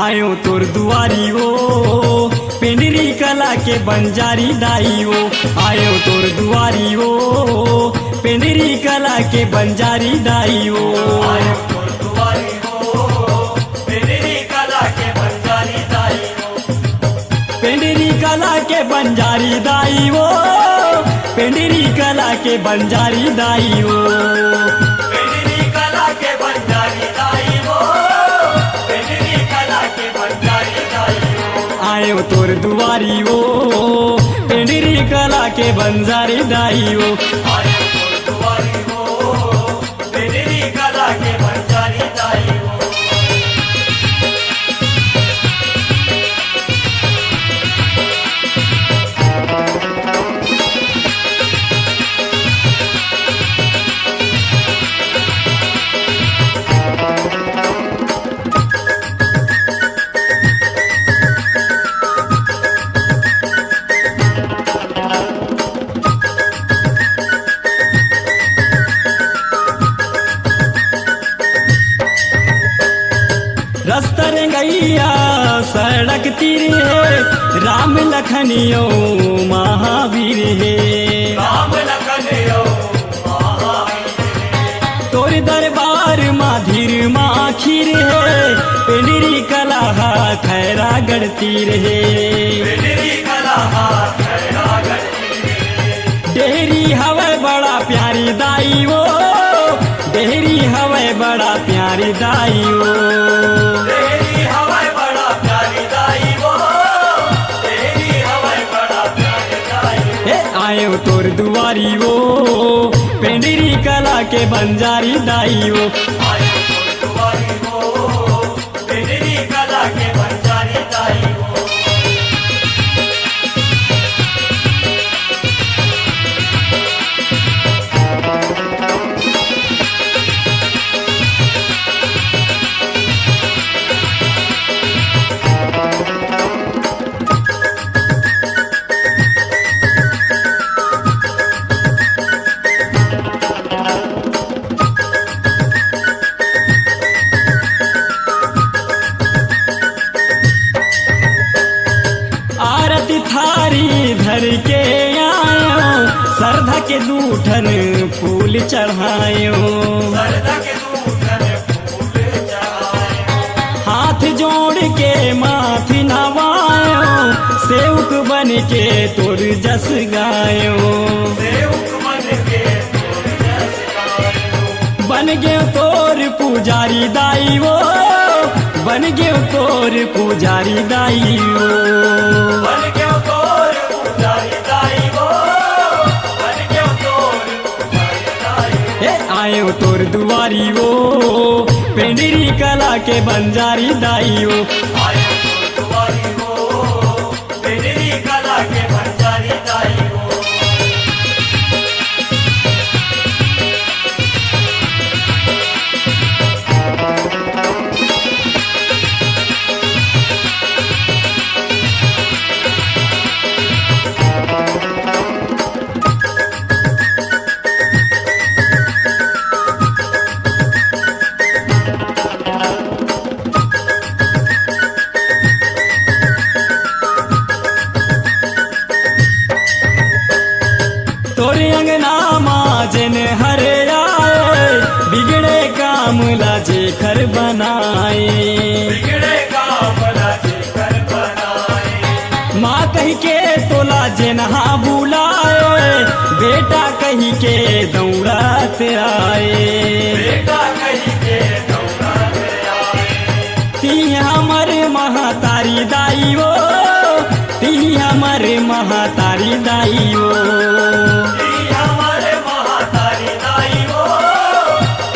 आयो तोर दुआरी ओ पेंडरी कला के बंजारी दाई ओ आयो तोर दुआरी ओ पेंडरी कला के बंजारी दाई ओ आयो तोर दुआरी हो पेंडरी कला के बंजारी दाई हो पेंडरी कला के बंजारी दाई ओ पेंडरी कला के बंजारी दाई ओ पेंडरी कला के बंजारी दाई हो पेंडरी कला के बंजारी दाई हो आयो तोर दुआरी ओ पेंडरी कला के बंजारी दाई ओ आयो तोर दुआरी हो पेंडरी कला के बंजारी दाई हो रस्तर गैया सड़क तीर है राम लखनियो महावीर है राम लखनियो तोर दरबार माधीर माखीर है पेंडरी कला खैरा गढ़तीर है पेंडरी कला खैरा गढ़ती डेहरी हवे बड़ा प्यारी दाई वो डेहरी हवे बड़ा प्यारी दाई वो तेरी हवाएं बड़ा प्यारी दाई वो तेरी हवाएं बड़ा प्यारी दाई हे आयो तोर दुआरी वो पेंडरी कला के बंजारी दाई वो आयो तोर दुआरी हो पेंडरी कला के बंजारी दाई हो आरती थारी धर के आयो सरधा के दूठन फूल चढ़ायो सरदा के दूधन फूल चढ़ाए हाथ जोड़ के माथी नवायो सेवक बन के तोर जस गायो सेवक मन के तोर जस गायो बन गयो तोर पुजारी दाई वो बन गयो तोर पुजारी दाई वो बन गयो तोर पुजारी दाई वो बन गयो तोर पुजारी दाई हे आयो तोर दुआरी वो पेंडरी कला के बंजारी दाई वो आयो तोर दुआरी हो पेंडरी कला के बंजारी दाई हो तोरे अंगना माजन हरे आए बिगड़े काम लाजे घर बनाए बिगड़े काम लाजे कर बनाए माँ कही के तोला जेनहा बुलाए बेटा कही के दौड़ात आए बेटा कहीं के दौड़ाते आए ती हमर महातारी दाई वो ती हमर महातारी दाई वो ई हमारे महातारी दाई हो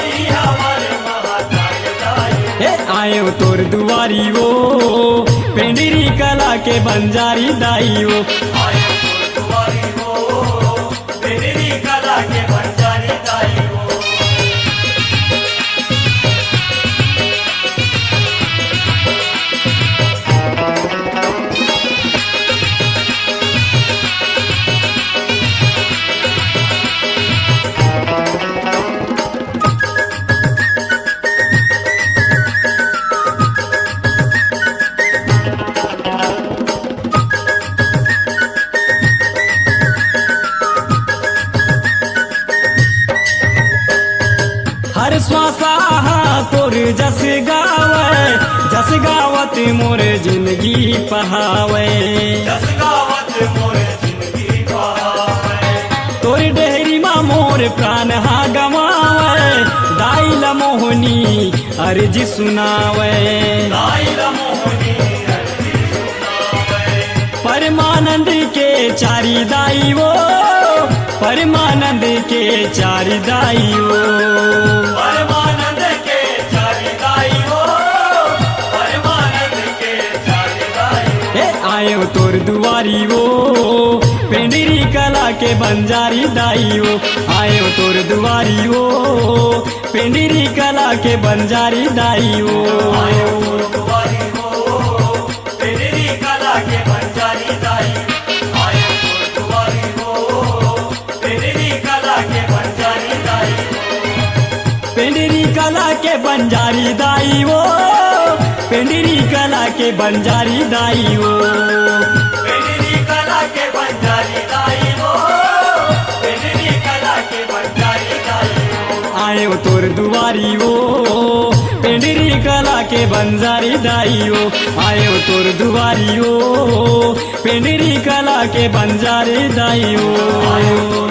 ई हमारे महातारी दाई हे आयो तोर दुआरी वो पेंडरी कला के बंजारी दाई वो आयो तोर दुआरी हो पेंडरी कला के बंजारी दाई हो जस गावत मोर जिंदगी पहावे जस गावत मोर जिंदगी बहावे तोर डेहरी मा मोर प्राण हा गवावे दाइल मोहनी अर्जी सुनावे दाइल मोहनी अर्जी सुनावे परमानंद के चारी दाई वो परमानंद के चारी दाई वो परमानंद के चारि दाई हो परमानंद के चारि दाई हो हे आयो तोर दुआरी वो पेंडरी कला के बंजारी दाई वो आयो तोर दुआरी वो पेंडरी कला के बंजारी दाई वो आयो तोर दुआरी हो पेंडरी कला के बंजारी दाई आयो तोर दुआरी हो पेंडरी कला के बंजारी दाई पेंडरी कला के बंजारी दाई वो पेंडरी कला के बंजारी दाई वो पेंडरी कला के बंजारी दाई हो पेंडरी कला के बंजारी दाई हो आयो तोर दुआरी वो पेंडरी कला के बंजारी दाई वो आयो तोर दुआरी वो पेंडरी कला के बंजारी दाई वो